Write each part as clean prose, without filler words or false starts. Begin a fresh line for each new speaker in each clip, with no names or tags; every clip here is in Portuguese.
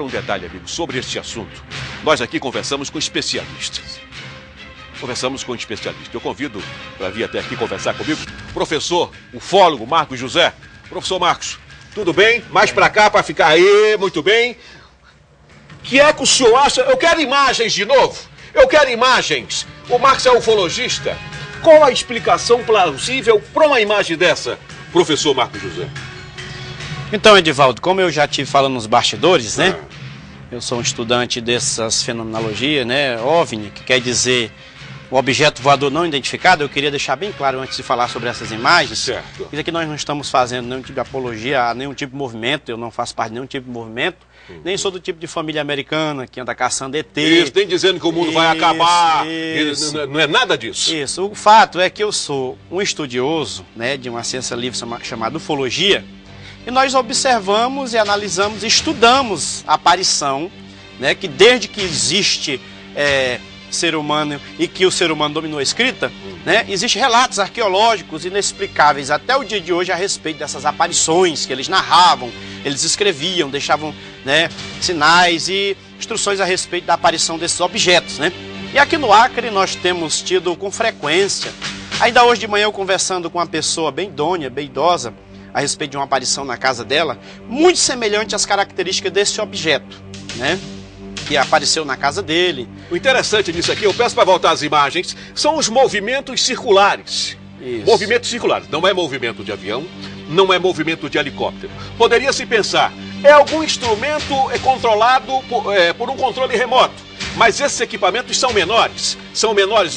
Um detalhe, amigo, sobre este assunto. Nós aqui conversamos com especialistas. Eu convido para vir até aqui conversar comigo o professor, ufólogo Marcos José. Professor Marcos, tudo bem? Mais para cá para ficar aí, muito bem. O que é que o senhor acha? Eu quero imagens de novo. Eu quero imagens. O Marcos é ufologista. Qual a explicação plausível para uma imagem dessa, professor Marcos José?
Então, Edivaldo, como eu já estive falando nos bastidores, né? Eu sou um estudante dessas fenomenologias, né? OVNI, que quer dizer o objeto voador não identificado. Eu queria deixar bem claro antes de falar sobre essas imagens.
Certo.
Isso aqui nós não estamos fazendo nenhum tipo de apologia a nenhum tipo de movimento. Eu não faço parte de nenhum tipo de movimento. Nem sou do tipo de família americana que anda caçando ET.
Isso, nem dizendo que o mundo vai acabar.
Isso.
Não é nada disso.
Isso. O fato é que eu sou um estudioso, né, de uma ciência livre chamada ufologia. E nós observamos e analisamos e estudamos a aparição, né, que desde que existe ser humano e que o ser humano dominou a escrita, né, existem relatos arqueológicos inexplicáveis até o dia de hoje a respeito dessas aparições que eles narravam, eles escreviam, deixavam, né, sinais e instruções a respeito da aparição desses objetos, né? E aqui no Acre nós temos tido com frequência, ainda hoje de manhã eu conversando com uma pessoa bem idônea, bem idosa, a respeito de uma aparição na casa dela, muito semelhante às características desse objeto, né? Que apareceu na casa dele.
O interessante nisso aqui, eu peço para voltar as imagens, são os movimentos circulares.
Isso.
Movimentos circulares, não é movimento de avião, não é movimento de helicóptero. Poderia se pensar, é algum instrumento controlado por um controle remoto, mas esses equipamentos são menores,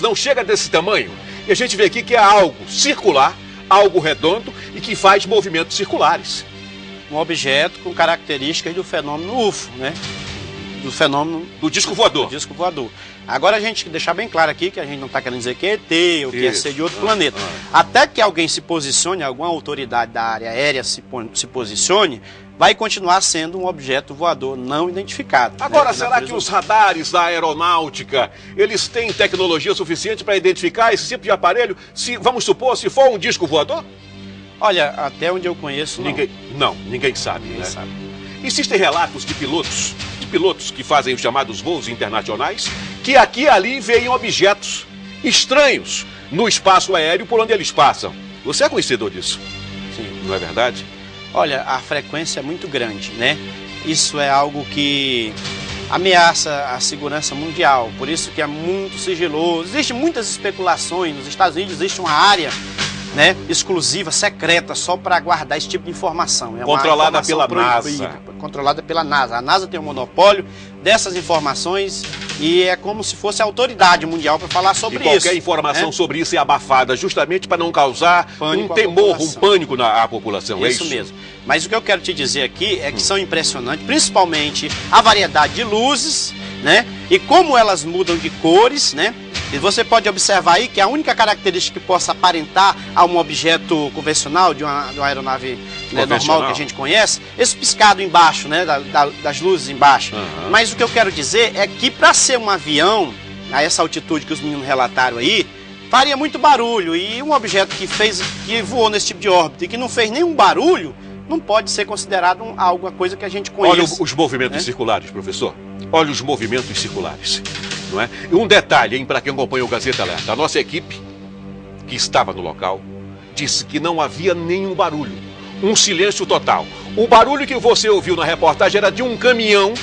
não chega desse tamanho. E a gente vê aqui que é algo circular, algo redondo e que faz movimentos circulares.
Um objeto com características do fenômeno UFO, né? Do fenômeno
do disco voador.
Do disco voador. Agora a gente deixar bem claro aqui que a gente não está querendo dizer que é ET ou que é ser de outro planeta. Até que alguém se posicione, alguma autoridade da área aérea se posicione, vai continuar sendo um objeto voador não identificado.
Agora, né? Será que os radares da aeronáutica, eles têm tecnologia suficiente para identificar esse tipo de aparelho? Se, vamos supor, se for um disco voador?
Olha, até onde eu conheço,
ninguém sabe.
Ninguém sabe.
Existem relatos de pilotos que fazem os chamados voos internacionais, que aqui e ali veem objetos estranhos no espaço aéreo por onde eles passam. Você é conhecedor disso?
Sim.
Não é verdade?
Olha, a frequência é muito grande, né? Isso é algo que ameaça a segurança mundial, por isso que é muito sigiloso. Existem muitas especulações, nos Estados Unidos existe uma área, né, exclusiva, secreta, só para guardar esse tipo de informação. É
controlada pela NASA.
Controlada pela NASA. A NASA tem um monopólio dessas informações e é como se fosse a autoridade mundial para falar sobre isso.
E qualquer informação sobre isso é abafada, justamente para não causar um temor, um pânico na população.
Isso mesmo. Mas o que eu quero te dizer aqui é que são impressionantes, principalmente a variedade de luzes, né, e como elas mudam de cores, né? E você pode observar aí que a única característica que possa aparentar a um objeto convencional, de uma aeronave, né, normal que a gente conhece, esse piscado embaixo, né, das luzes embaixo. Mas o que eu quero dizer é que para ser um avião, a essa altitude que os meninos relataram aí, faria muito barulho. E um objeto que voou nesse tipo de órbita e que não fez nenhum barulho, não pode ser considerado alguma coisa que a gente conhece.
Olha os movimentos circulares, professor. Olha os movimentos circulares. Não é? E um detalhe, hein, para quem acompanha o Gazeta Alerta, a nossa equipe, que estava no local, disse que não havia nenhum barulho, um silêncio total. O barulho que você ouviu na reportagem era de um caminhão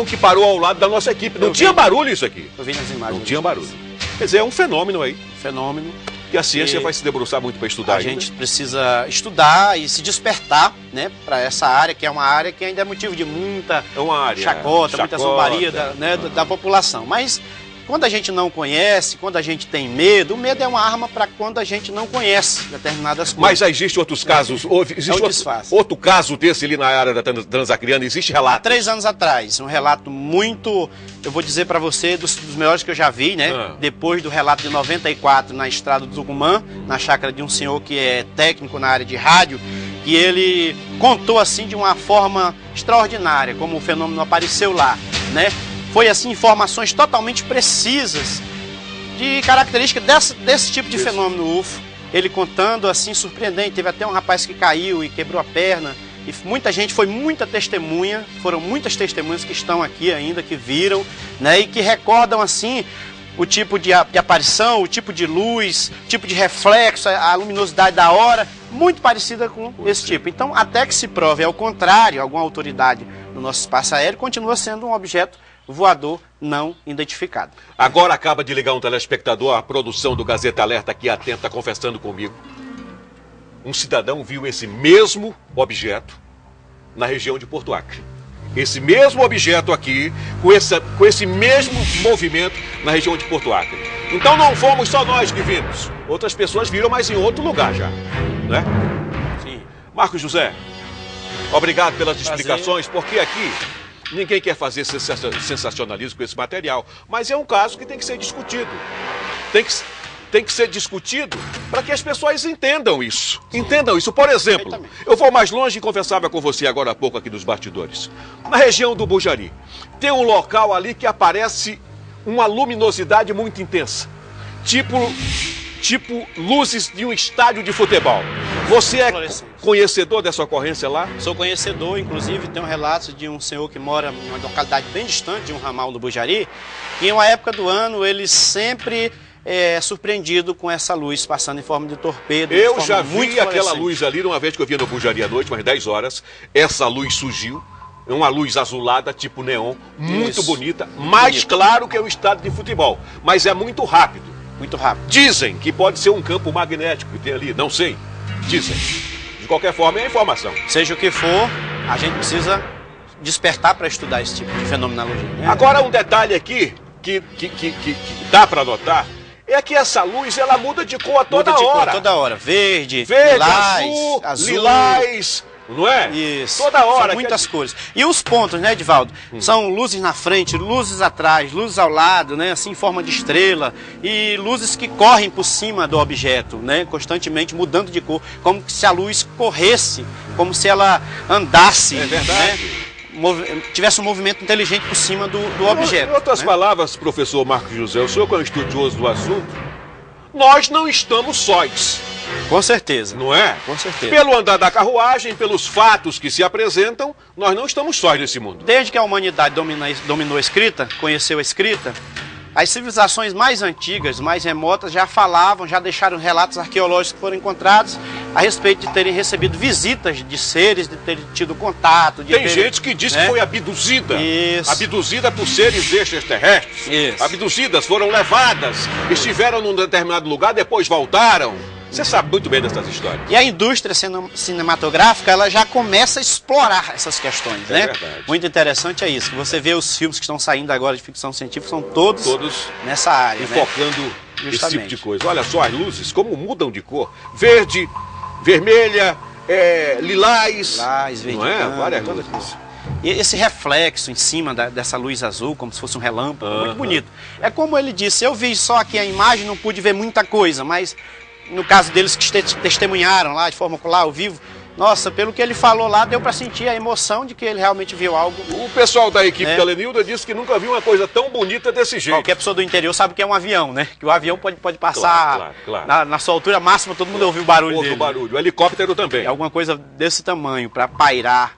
que parou ao lado da nossa equipe. Não tinha barulho isso aqui.
Eu vi nas imagens.
Não tinha barulho. Quer dizer, é um fenômeno aí.
Fenômeno.
E a ciência vai se debruçar muito para estudar.
A gente precisa estudar e se despertar, né, para essa área, que é uma área que ainda é motivo de muita chacota, muita zombaria da população. Mas quando a gente não conhece, quando a gente tem medo, o medo é uma arma para quando a gente não conhece determinadas coisas.
Mas já existem outros casos? Existe outro caso desse ali na área da Transacriana? Existe relato?
Há 3 anos atrás, um relato muito, eu vou dizer para você, dos melhores que eu já vi, né? Depois do relato de 94 na estrada do Tucumã, na chácara de um senhor que é técnico na área de rádio, que ele contou assim de uma forma extraordinária como o fenômeno apareceu lá, né? Foi assim, informações totalmente precisas de característica desse tipo de fenômeno UFO. Ele contando assim, surpreendente. Teve até um rapaz que caiu e quebrou a perna. E muita gente, foi muita testemunha, foram muitas testemunhas que estão aqui ainda, que viram, né, e que recordam assim o tipo de aparição, o tipo de luz, o tipo de reflexo, a luminosidade da hora, muito parecida com esse tipo. Então, até que se prove ao contrário, alguma autoridade no nosso espaço aéreo, continua sendo um objeto voador não identificado.
Agora acaba de ligar um telespectador à produção do Gazeta Alerta aqui atento, está confessando comigo. Um cidadão viu esse mesmo objeto na região de Porto Acre. Esse mesmo objeto aqui, com esse mesmo movimento na região de Porto Acre. Então não fomos só nós que vimos. Outras pessoas viram, mas em outro lugar já. Né?
Sim.
Marcos José, obrigado pelas explicações, porque aqui ninguém quer fazer sensacionalismo com esse material. Mas é um caso que tem que ser discutido. Tem que ser discutido para que as pessoas entendam isso. Entendam isso. Por exemplo, eu vou mais longe e conversava com você agora há pouco aqui nos bastidores. Na região do Bujari, tem um local ali que aparece uma luminosidade muito intensa. Tipo luzes de um estádio de futebol. Você é conhecedor dessa ocorrência lá?
Sou conhecedor, inclusive tem um relato de um senhor que mora em uma localidade bem distante de um ramal do Bujari, que em uma época do ano ele sempre é surpreendido com essa luz passando em forma de torpedo.
Eu já vi aquela luz ali, uma vez que eu via no Bujari à noite, umas 10 horas, essa luz surgiu, uma luz azulada, tipo neon, muito bonita, mais claro que o estádio de futebol, mas é muito rápido.
Muito rápido.
Dizem que pode ser um campo magnético que tem ali, não sei, dizem. De qualquer forma, é a informação.
Seja o que for, a gente precisa despertar para estudar esse tipo de fenomenologia. Né?
Agora um detalhe aqui, que dá para notar, é que essa luz, ela muda de cor a toda hora.
Toda hora. Verde,
azul, lilás, não é?
Isso.
Toda hora.
São muitas cores. E os pontos, né, Edivaldo? São luzes na frente, luzes atrás, luzes ao lado, né, assim em forma de estrela, e luzes que correm por cima do objeto, né, constantemente mudando de cor, como se a luz corresse, como se ela andasse.
É verdade.
Né? Tivesse um movimento inteligente por cima do objeto.
Em outras palavras, professor Marcos José, o senhor que é um estudioso do assunto, nós não estamos sós.
Com certeza.
Não é?
Com certeza.
Pelo andar da carruagem, pelos fatos que se apresentam, nós não estamos sós nesse mundo.
Desde que a humanidade dominou a escrita, conheceu a escrita, as civilizações mais antigas, mais remotas, já falavam, já deixaram relatos arqueológicos que foram encontrados a respeito de terem recebido visitas de seres, de terem tido contato.
Tem gente que diz que foi abduzida.
Isso.
Abduzida por seres extraterrestres.
Isso.
Abduzidas, foram levadas, estiveram num determinado lugar, depois voltaram. Você sabe muito bem dessas histórias.
E a indústria cinematográfica, ela já começa a explorar essas questões, né?
Verdade.
Muito interessante é isso, que você vê os filmes que estão saindo agora de ficção científica, são todos nessa área,
enfocando
né?
esse tipo de coisa. Olha só as luzes, como mudam de cor. Verde, vermelha, lilás,
verde,
não é? Várias luzes.
E esse reflexo em cima dessa luz azul, como se fosse um relâmpago, muito bonito. É como ele disse, eu vi só aqui a imagem, não pude ver muita coisa, mas no caso deles que testemunharam lá de forma ocular, ao vivo, nossa, pelo que ele falou lá, deu para sentir a emoção de que ele realmente viu algo.
O pessoal da equipe da Lenilda disse que nunca viu uma coisa tão bonita desse jeito.
Qualquer pessoa do interior sabe que é um avião, né? Que o avião pode passar
claro.
Na sua altura máxima, todo mundo ouviu o barulho dele.
Barulho. O helicóptero também.
É alguma coisa desse tamanho, para pairar,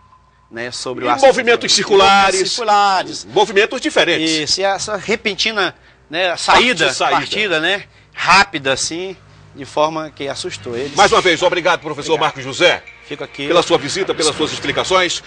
né, sobre o
assunto. Movimentos circulares. Movimentos diferentes.
Isso, e essa repentina, né, saída, partida, né? Rápida, assim, de forma que assustou eles.
Mais uma vez, obrigado, professor Marcos José.
Fico aqui.
Pela sua visita, pelas suas explicações.